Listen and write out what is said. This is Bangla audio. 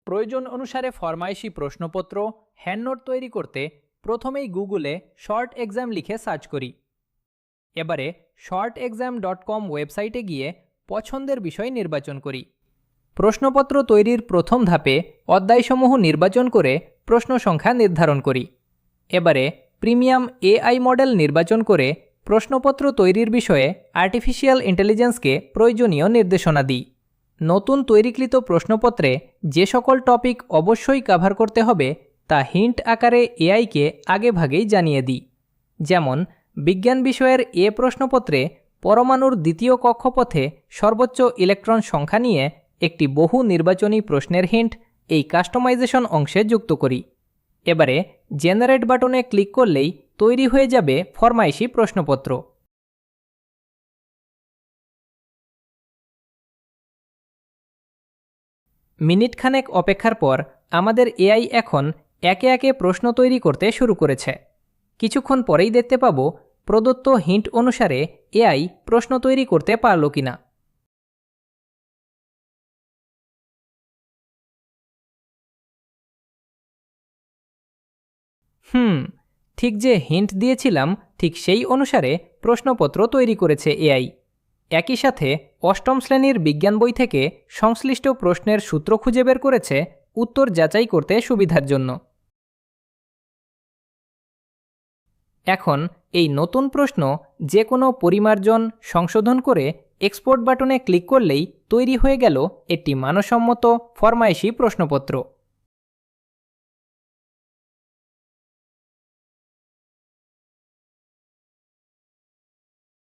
প্রয়োজন অনুসারে ফরমাইশি প্রশ্নপত্র হ্যান্ডনোট তৈরি করতে প্রথমেই গুগলে শর্ট এক্সাম লিখে সার্চ করি। এবারে shortexam.com ওয়েবসাইটে গিয়ে পছন্দের বিষয় নির্বাচন করি। প্রশ্নপত্র তৈরির প্রথম ধাপে অধ্যায়সমূহ নির্বাচন করে প্রশ্ন সংখ্যা নির্ধারণ করি। এবারে প্রিমিয়াম এআই মডেল নির্বাচন করে প্রশ্নপত্র তৈরির বিষয়ে আর্টিফিশিয়াল ইন্টেলিজেন্সকে প্রয়োজনীয় নির্দেশনা দিই। নতুন তৈরিকৃত প্রশ্নপত্রে যে সকল টপিক অবশ্যই কভার করতে হবে তা হিন্ট আকারে এআইকে আগেভাগেই জানিয়ে দিই। যেমন বিজ্ঞান বিষয়ের প্রশ্নপত্রে পরমাণুর দ্বিতীয় কক্ষপথে সর্বোচ্চ ইলেকট্রন সংখ্যা নিয়ে একটি বহু নির্বাচনী প্রশ্নের হিন্ট এই কাস্টমাইজেশন অংশে যুক্ত করি। এবারে জেনারেট বাটনে ক্লিক করলেই তৈরি হয়ে যাবে ফরমাইশি প্রশ্নপত্র। মিনিটখানেক অপেক্ষার পর আমাদের এআই এখন একে একে প্রশ্ন তৈরি করতে শুরু করেছে। কিছুক্ষণ পরেই দেখতে পাবো প্রদত্ত হিন্ট অনুসারে এআই প্রশ্ন তৈরি করতে পারল কিনা। ঠিক যে হিন্ট দিয়েছিলাম ঠিক সেই অনুসারে প্রশ্নপত্র তৈরি করেছে এআই। একই সাথে অষ্টম শ্রেণীর বিজ্ঞান বই থেকে সংশ্লিষ্ট প্রশ্নের সূত্র খুঁজে বের করেছে উত্তর যাচাই করতে সুবিধার জন্য। এখন এই নতুন প্রশ্ন যে কোনো পরিমার্জন সংশোধন করে এক্সপোর্ট বাটনে ক্লিক করলেই তৈরি হয়ে গেল একটি মানসম্মত ফরমাইশি প্রশ্নপত্র।